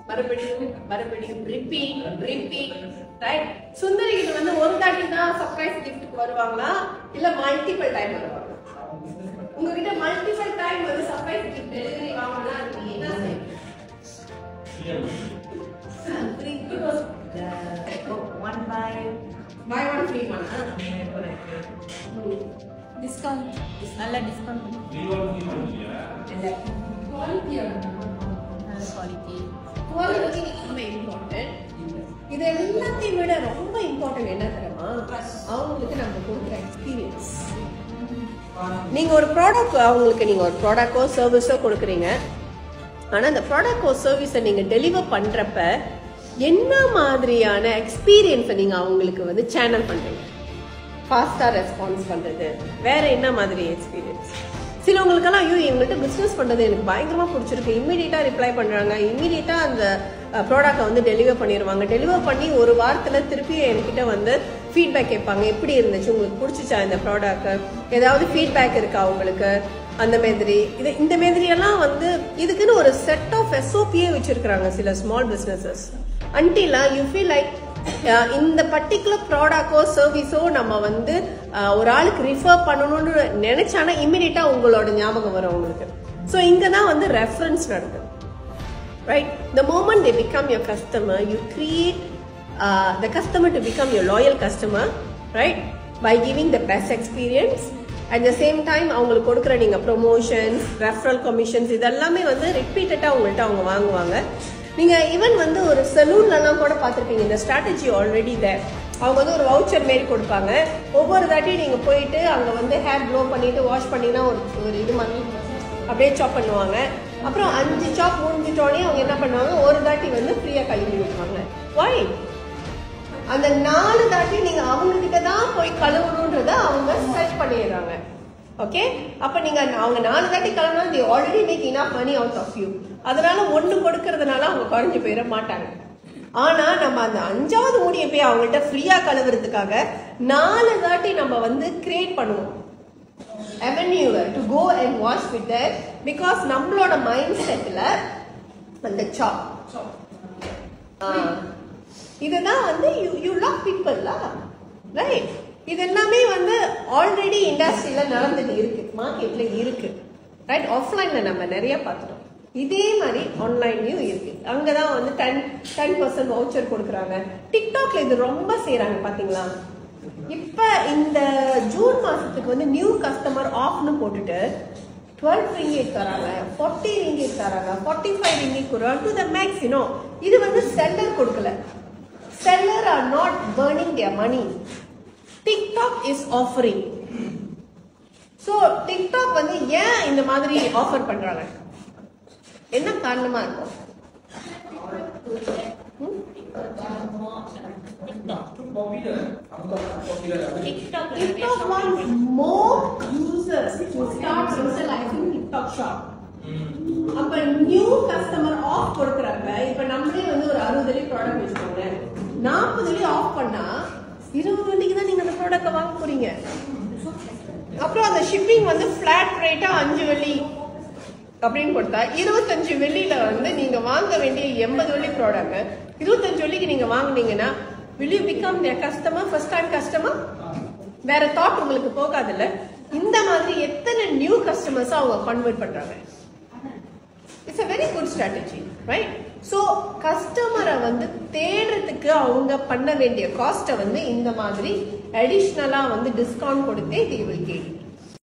மறுபடியும் repeat right. சுந்தரிக்கு வந்து ஒரு தாட்டி தான் சர்ப்ரைஸ் கிஃப்ட்க்கு வருவாங்களா இல்ல மல்டிபிள் டைம் வருவாங்க? உங்ககிட்ட மல்டிபிள் டைம் வந்து சர்ப்ரைஸ் கிஃப்ட் டெலிவரி வாங்கினா நீங்க என்ன செய்வீங்க? One buy one free one. discount. நல்ல discount. இல்ல குவாலிட்டி ரொம்ப இம்பார்ட்டன்ட். இது எல்லாத்தையும் விட ரொம்ப இம்பார்ட்டன்ட் என்ன தெரியுமா? அவங்களுக்கு நம்ம கொடுக்குற எக்ஸ்பீரியன்ஸ். நீங்க ஒரு ப்ராடக்ட் அவங்களுக்கு நீங்க ஒரு ப்ராடக்டோ சர்வீஸோ கொடுக்குறீங்க. ஆனா அந்த ப்ராடக்டோ சர்வீஸை நீங்க டெலிவர் பண்றப்ப என்ன மாதிரியான எக்ஸ்பீரியன்ஸை நீங்க அவங்களுக்கு வந்து சேனல் பண்றீங்க? ஃபாஸ்டா ரெஸ்பான்ஸ் பண்றது, வேற என்ன மாதிரி எக்ஸ்பீரியன்ஸ்? சிலவங்களுக்கெல்லாம் ஐயோ எங்கள்கிட்ட பிஸ்னஸ் பண்றது எனக்கு பயங்கரமா பிடிச்சிருக்கு, இம்மீடியட்டா ரிப்ளை பண்றாங்க, இம்மீடியட்டா அந்த ப்ராடக்டை வந்து டெலிவர் பண்ணிடுவாங்க. டெலிவர் பண்ணி ஒரு வாரத்துல திருப்பி என்கிட்ட வந்து ஃபீட்பேக் கேட்பாங்க, எப்படி இருந்துச்சு, உங்களுக்கு பிடிச்சிச்சா இந்த ப்ராடக்ட், ஏதாவது ஃபீட்பேக் இருக்கா உங்களுக்கு, அந்த மாதிரி. இந்த மாதிரி எல்லாம் வந்து இதுக்குன்னு ஒரு செட் ஆஃப் SOPயே வச்சிருக்காங்க சில small businesses. until you feel like இந்த பர்டிகுலர் ப்ராடக்டோ சர்வீஸோ நம்ம வந்து ஒரு ஆளுக்கு ரிஃபர் பண்ணணும்னு நினைச்சானா இம்மிடியட்டா உங்களோட ஞாபகம் வரும் உங்களுக்கு. ஸோ இங்க தான் வந்து ரெஃபரன்ஸ் நடக்குது, right? The moment they become your customer, you create the customer to become your loyal customer, right? By giving the best experience. At the same time அவங்களுக்கு கொடுக்குற நீங்க ப்ரொமோஷன்ஸ், ரெஃபரல் கமிஷன்ஸ் இதெல்லாமே வந்து ரிப்பீட்டடா உங்கள்கிட்ட அவங்க வாங்குவாங்க. நீங்க ஈவன் வந்து ஒரு சலூன்லாம் கூட பார்த்துருப்பீங்க, இந்த ஸ்ட்ராட்டஜி ஆல்ரெடி தேர். அவங்க வந்து ஒரு வவுச்சர் மாரி கொடுப்பாங்க. ஒவ்வொரு தாட்டியும் நீங்க போயிட்டு அங்க வந்து ஹேர் ப்ளோ பண்ணிட்டு வாஷ் பண்ணினா ஒரு இது மாதிரி அப்படியே சாப் பண்ணுவாங்க. அப்புறம் 5 சாப் முடிஞ்சிட்டோடனே அவங்க என்ன பண்ணுவாங்க, ஒரு தாட்டி வந்து ஃப்ரீயா கழுவி விடுவாங்க. why? அந்த 4 தாட்டி நீங்க அவங்க கிட்ட தான் போய் கழுவணும்ன்றத அவங்க செட் பண்ணிடுறாங்க. ஓகே, அப்ப நீங்க அவங்க 4 தாட்டி கழுவினா they already make enough money out of you. அதனால ஒண்ணு கொடுக்கறதுனால அவங்க குறைஞ்சு போயிட மாட்டாங்க. ஆனா நம்ம அந்த 5வது முடிய போய் அவங்கள்ட்ட ஃப்ரீயா கழுவுறதுக்காக 4 தாட்டி நம்ம வந்து கிரியேட் பண்ணுவோம் avenue to go and wash with that, because நம்மளோட மைண்ட் செட்ல அந்த சாப் இதுதான் வந்து you love people ரைட்? இது எல்லாமே வந்து ஆல்ரெடி இண்டஸ்ட்ரியில நடந்துட்டு இருக்கு, மார்க்கெட்ல இருக்கு, ரைட்? ஆஃப்லைன்ல நம்ம நிறைய பார்த்துட்டோம். இதே மாதிரி ஆன்லைன்லயும் இருக்கு. அங்கதான் வந்து 10% வவுச்சர் கொடுக்குறாங்க. டிக்டாக்ல இது ரொம்ப செய்யறாங்க பாத்தீங்களா? இப்ப இந்த ஜூன் மாசத்துக்கு வந்து நியூ கஸ்டமர் ஆஃப்னு போட்டுட்டு 12 ringgit தராங்க, 40 ringgit தராங்க, 45 ringgit கொடுறாங்க டு த மேக்ஸ். இது வந்து செல்லர் கொடுக்கல. Seller are not burning their money. TikTok is offering. So TikTok வந்து ஏன் இந்த மாதிரி ஆஃபர் பண்றாங்க? என்ன காரணமா இருக்கும்? TikTok wants more users to start socializing TikTok shop. அப்ப நியூ கஸ்டமர் ஆஃப் கொடுக்கறாங்க. இப்ப நம்மளே வந்து ஒரு 60 வெள்ளி ப்ராடக்ட் வச்சுக்கோங்க, 40 வெள்ளி ஆஃப் பண்ணா 20 வெள்ளிக்கு தான் நீங்க அந்த ப்ராடக்ட் வாங்க போறீங்க. அப்புறம் அந்த ஷிப்பிங் வந்து பிளாட் ரேட்டா 5 வெள்ளி அப்படின்னு கொடுத்தா 25 வெள்ளியில வந்து நீங்க வாங்க வேண்டிய 80 வெள்ளி ப்ராடக்ட் 25 வெள்ளிக்கு நீங்க வாங்குனீங்கன்னா will you become their customer, first time customer? வேற தாட் உங்களுக்கு போகாதுல்ல? இந்த மாதிரி எத்தனை நியூ கஸ்டமர்ஸ் அவங்க கன்வெர்ட் பண்றாங்க. It's a very good strategy, right? So கஸ்டமரை வந்து தேடுறதுக்கு அவங்க பண்ண வேண்டிய காஸ்ட்டை வந்து இந்த மாதிரி அடிஷ்னலா வந்து டிஸ்கவுண்ட் கொடுத்தே they will gain.